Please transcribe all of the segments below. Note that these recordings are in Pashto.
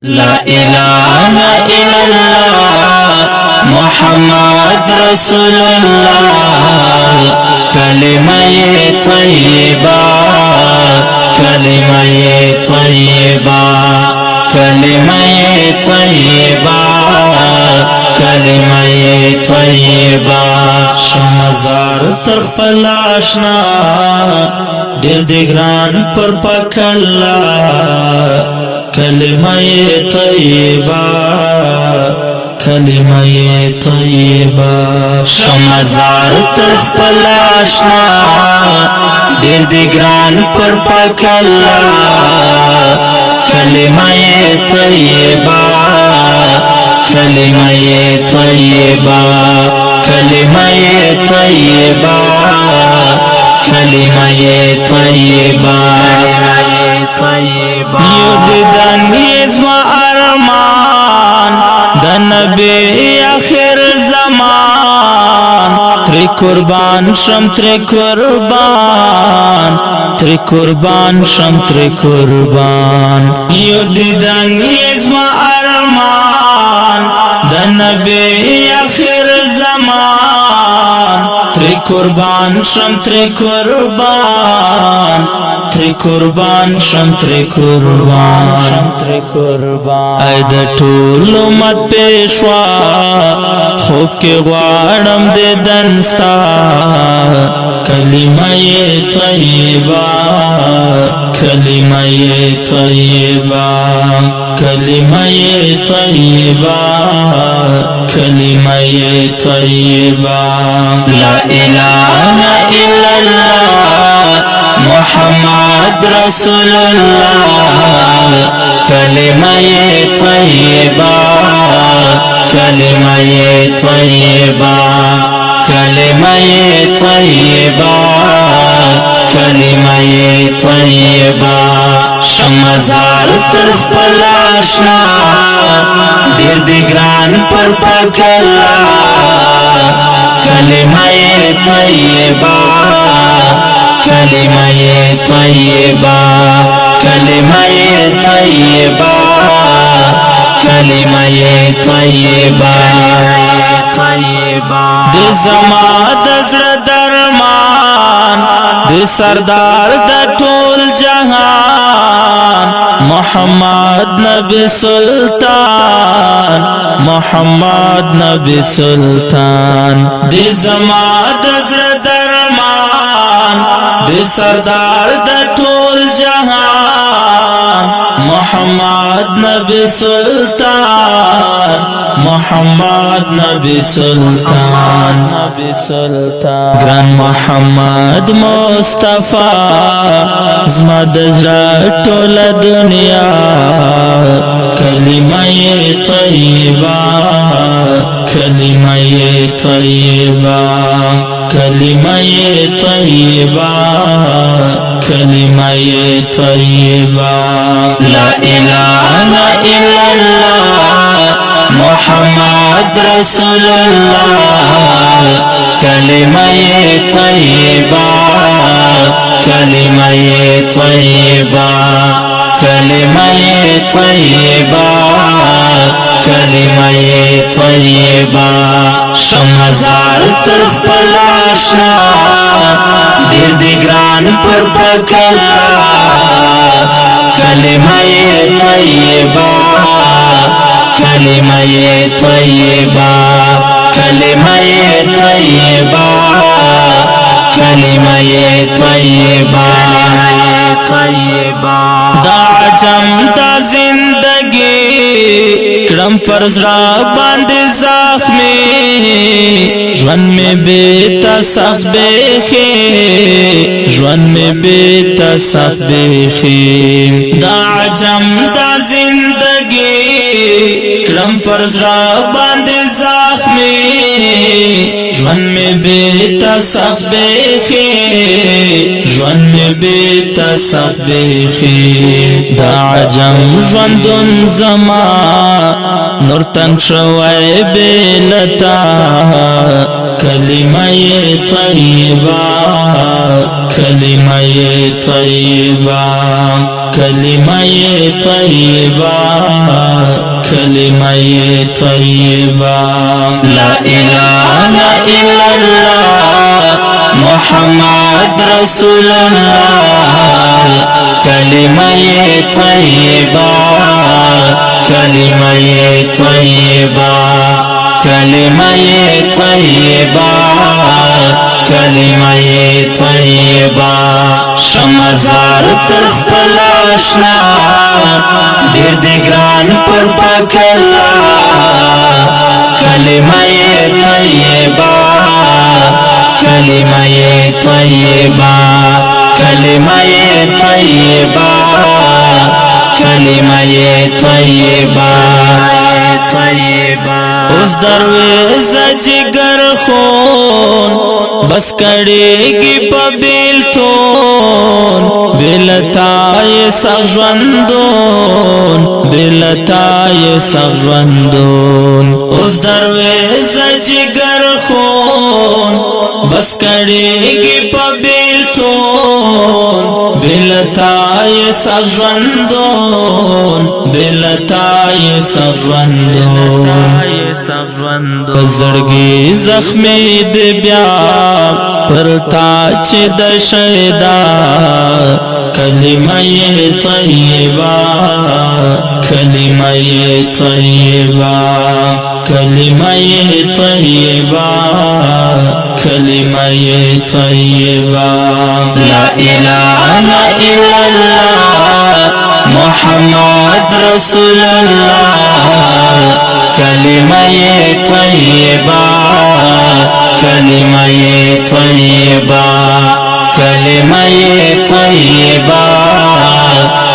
لا إله إلا الله محمد رسول الله كلمة طيبة كلمة طيبة كلمة طيبة كلمة طيبة شمزار ترخپل آشنا دیر دیگران پر پکلا کلمہ طیبہ کلمہ طیبہ شمزار ترخپل آشنا دیر دیگران پر پکلا کلمہ طیبہ کلمہ طیبہ کلمہ طیبہ کلمہ طیبہ یوددن یزما ارمان دا نبی آخر زمان تری قربان شم تری قربان تری قربان شم تری قربان یوددن یزما ارمان دا نبی آخر زمان تری قربان شم تری قربان تری قربان شم تری قربان ای د ټول امت پیشوا خوب کې غواړم دیدن ستا کلمه طیبه کلمه طیبه کلمه طیبه کلمه طیبه لا اله الا الله محمد رسول الله کلمہ طیبہ کلمہ طیبہ کلمہ طیبہ کلمہ طیبہ شمزار ترخپل آشنا دیر دیگران پر پکلا کلمہ طیبہ کلمہ طیبہ کلمہ طیبہ کلمہ طیبہ د زما د زړه درمان د سردار د ټول جهان محمد نبی سلطان محمد نبی سلطان د زما د زړه درمان د سردار د ټول جهان محمد نبی سلطان محمد نبی سلطان گران محمد مصطفی زما د زړه ټوله دنیا کلمه طیبه کلمه طیبه کلمہ طیبہ کلمہ طیبہ لا الہ الا اللہ محمد رسول اللہ کلمہ طیبہ کلمہ طیبہ کلمہ طیبہ کلمہ طیبہ شمزار ترخپل آشنا دیر دیگران پر پکلا کلمہ طیبہ کلمہ طیبہ کلمہ طیبہ کلمہ طیبہ دا عجم دا زندگی کرم پر زرا باند زخمی جوان میں بیتا سخت بیخی جوان میں بیتا سخت بیخی دا عجم دا زندگی کرم پر زرا باند زخمی جوان میں بیتا سخت بیخی ژوند بی تصبیخی دا عجم ژوندون زما نور تن شوی بیلتا کلمه طیبہ کلمه طیبہ کلمه طیبہ کلمه طیبہ لا الہ الا اللہ محمد رسول اللہ کلمه طیبہ کلمه طیبہ کلمه طیبہ کلمه طیبہ شمزار طرف پلاشنا دیر دگران پر پاکلا کلمه طیبہ کلمه طیبہ کلمه طیبہ کلمه طیبہ اوس درویز جگر خون بس کڑیگی پا بیلتون بیلتای سغژوندون بیلتای سغژوندون اوس درویز جگر خون بس کڑیگی پا بیلتون بیلتای سغژوندون بیلتای سغژوندون پزړګي زخمي د بیا پرتا چې د شیدا کلمه طیبه کلمه طیبه کلمه طیبه کلمه طیبه لا اله الا الله محمد رسول الله کلمه طیبہ کلمه طیبہ کلمه طیبہ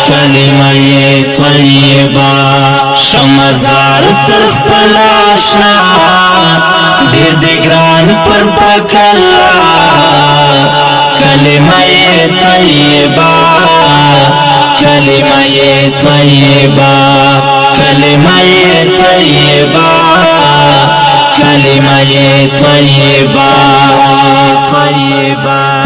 کلمه طیبہ شمزار طرف پلاشنا دیر دگران پر پکلا کلمه طیبہ کلمه طیبہ کلمه طیبہ کلمه طیبہ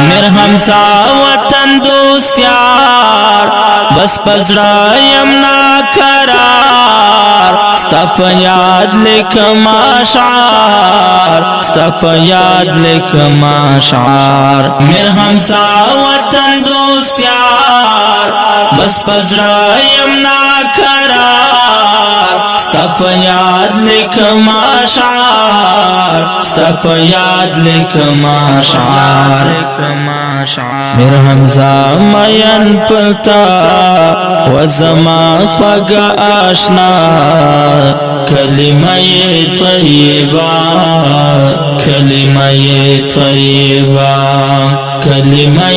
میر ہمسا وطن دوست یار بس پزرا یمنا قرار ستا پا یاد لکم اشعار ستا پا یاد لکم اشعار میر ہمسا وطن دوست یار بس پزرا یمنا قرار ستا پا یاد لکم اشعار ستا پا یاد لکم اشعار میر حمزہ مین پتا وزما خواگ آشنا کلمه طیبہ کلمه طیبہ کلمه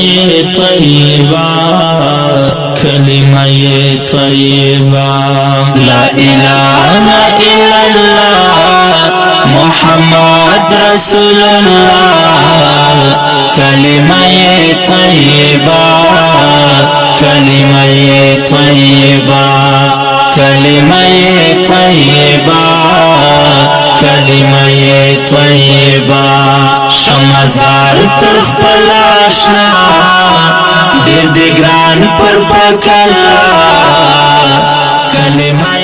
طیبہ کلمه طیبہ لا الہ الا اللہ محمد رسول اللہ کلمه طیبہ کلمه طیبہ کلمه طیبہ کلمه طیبہ شمزار طرف پلاشنا دیر دگران پر پکلا کلمه